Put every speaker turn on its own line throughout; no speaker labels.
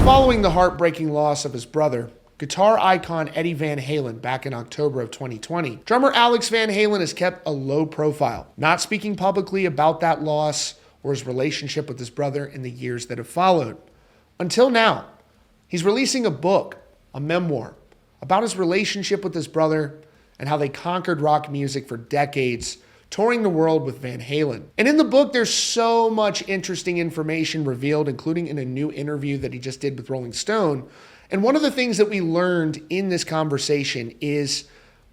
Following the heartbreaking loss of his brother, guitar icon Eddie Van Halen back in October of 2020, drummer Alex Van Halen has kept a low profile, not speaking publicly about that loss or his relationship with his brother in the years that have followed. Until now, he's releasing a book, a memoir, about his relationship with his brother and how they conquered rock music for decades, touring the world with Van Halen. And in the book, there's so much interesting information revealed, including in a new interview that he just did with Rolling Stone. And one of the things that we learned in this conversation is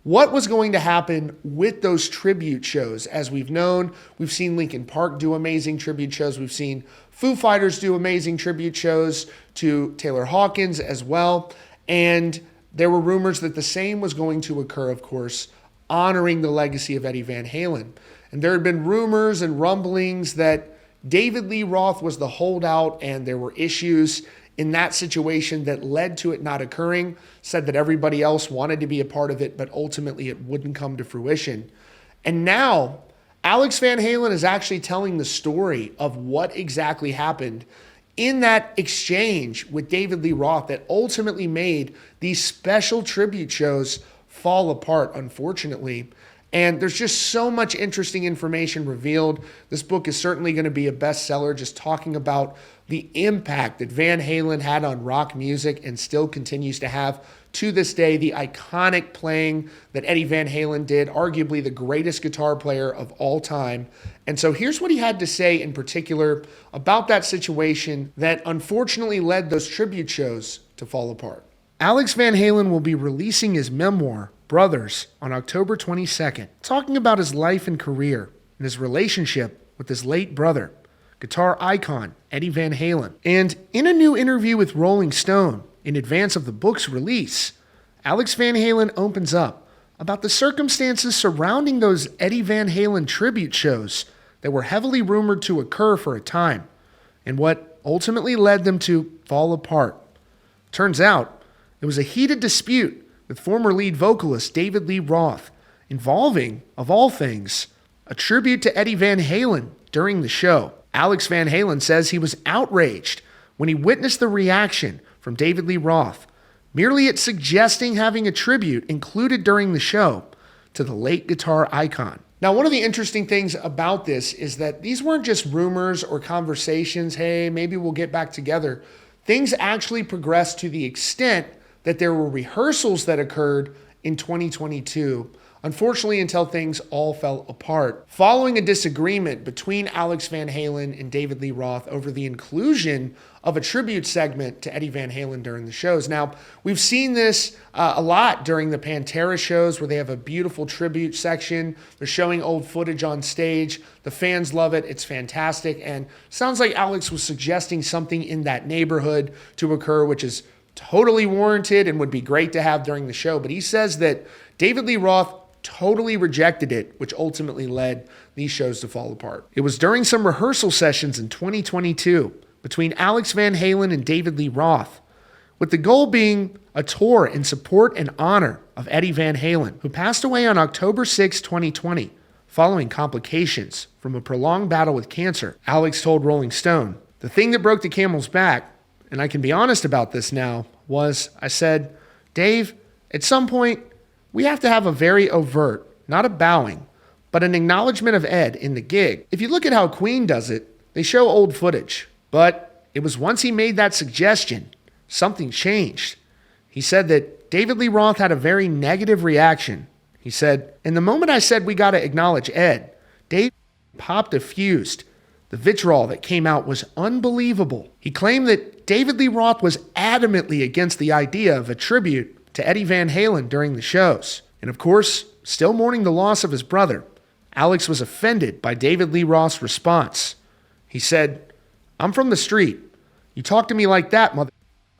what was going to happen with those tribute shows. As we've known, we've seen Linkin Park do amazing tribute shows. We've seen Foo Fighters do amazing tribute shows to Taylor Hawkins as well. And there were rumors that the same was going to occur, of course, honoring the legacy of Eddie Van Halen. And there had been rumors and rumblings that David Lee Roth was the holdout and there were issues in that situation that led to it not occurring, said that everybody else wanted to be a part of it, but ultimately it wouldn't come to fruition. And now Alex Van Halen is actually telling the story of what exactly happened in that exchange with David Lee Roth that ultimately made these special tribute shows fall apart, unfortunately. And there's just so much interesting information revealed. This book is certainly going to be a bestseller, just talking about the impact that Van Halen had on rock music and still continues to have to this day, the iconic playing that Eddie Van Halen did, arguably the greatest guitar player of all time. And so here's what he had to say in particular about that situation that unfortunately led those tribute shows to fall apart. Alex Van Halen will be releasing his memoir, Brothers, on October 22nd, talking about his life and career and his relationship with his late brother, guitar icon Eddie Van Halen. And in a new interview with Rolling Stone, in advance of the book's release, Alex Van Halen opens up about the circumstances surrounding those Eddie Van Halen tribute shows that were heavily rumored to occur for a time, and what ultimately led them to fall apart. Turns out, it was a heated dispute with former lead vocalist David Lee Roth, involving, of all things, a tribute to Eddie Van Halen during the show. Alex Van Halen says he was outraged when he witnessed the reaction from David Lee Roth, merely at suggesting having a tribute included during the show to the late guitar icon. Now, one of the interesting things about this is that these weren't just rumors or conversations, hey, maybe we'll get back together. Things actually progressed to the extent that there were rehearsals that occurred in 2022, unfortunately until things all fell apart. Following a disagreement between Alex Van Halen and David Lee Roth over the inclusion of a tribute segment to Eddie Van Halen during the shows. Now, we've seen this a lot during the Pantera shows where they have a beautiful tribute section. They're showing old footage on stage. The fans love it. It's fantastic. And sounds like Alex was suggesting something in that neighborhood to occur, which is totally warranted and would be great to have during the show. But he says that David Lee Roth totally rejected it, which ultimately led these shows to fall apart. It was during some rehearsal sessions in 2022 between Alex Van Halen and David Lee Roth, with the goal being a tour in support and honor of Eddie Van Halen, who passed away on October 6, 2020, following complications from a prolonged battle with cancer. Alex told Rolling Stone, "The thing that broke the camel's back, and I can be honest about this now, was I said, Dave, at some point, we have to have a very overt, not a bowing, but an acknowledgement of Ed in the gig. If you look at how Queen does it, they show old footage. But it was once he made that suggestion, something changed." He said that David Lee Roth had a very negative reaction. He said, "In the moment I said we got to acknowledge Ed, Dave popped a fused. The vitriol that came out was unbelievable." He claimed that David Lee Roth was adamantly against the idea of a tribute to Eddie Van Halen during the shows. And of course, still mourning the loss of his brother, Alex was offended by David Lee Roth's response. He said, "I'm from the street. You talk to me like that, mother,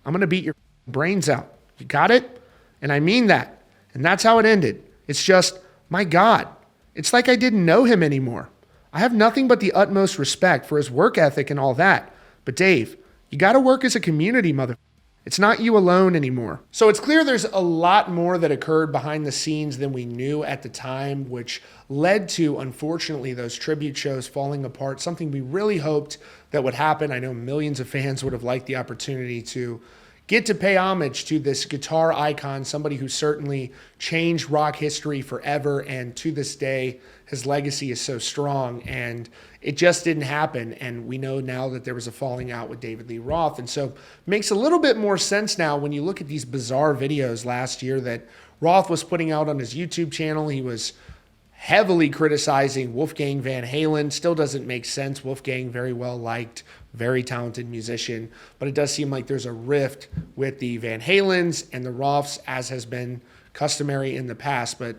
I'm going to beat your brains out. You got it? And I mean that. And that's how it ended. It's just, my God, it's like I didn't know him anymore. I have nothing but the utmost respect for his work ethic and all that. But Dave, you got to work as a community, mother. It's not you alone anymore. So it's clear there's a lot more that occurred behind the scenes than we knew at the time, which led to, unfortunately, those tribute shows falling apart, something we really hoped that would happen. I know millions of fans would have liked the opportunity to get to pay homage to this guitar icon, somebody who certainly changed rock history forever, and to this day, his legacy is so strong, and it just didn't happen. And we know now that there was a falling out with David Lee Roth, and so it makes a little bit more sense now when you look at these bizarre videos last year that Roth was putting out on his YouTube channel. He was heavily criticizing Wolfgang Van Halen. Still doesn't make sense. Wolfgang, very well liked, very talented musician, but it does seem like there's a rift with the Van Halens and the Roths, as has been customary in the past, but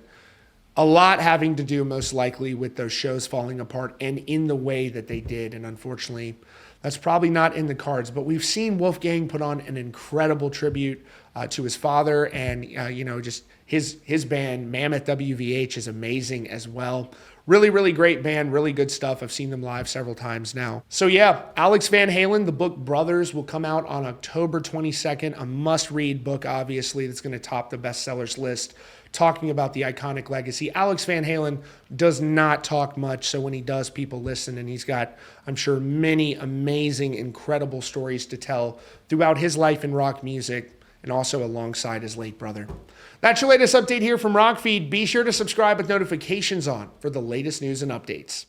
a lot having to do most likely with those shows falling apart and in the way that they did. And unfortunately, that's probably not in the cards, but we've seen Wolfgang put on an incredible tribute to his father, and just his band Mammoth WVH is amazing as well. Really, really great band, really good stuff. I've seen them live several times now. So yeah, Alex Van Halen, the book Brothers, will come out on October 22nd. A must-read book, obviously, that's going to top the bestsellers list, talking about the iconic legacy. Alex Van Halen does not talk much, so when he does, people listen, and he's got, I'm sure, many amazing, incredible stories to tell throughout his life in rock music, and also alongside his late brother. That's your latest update here from Rockfeed. Be sure to subscribe with notifications on for the latest news and updates.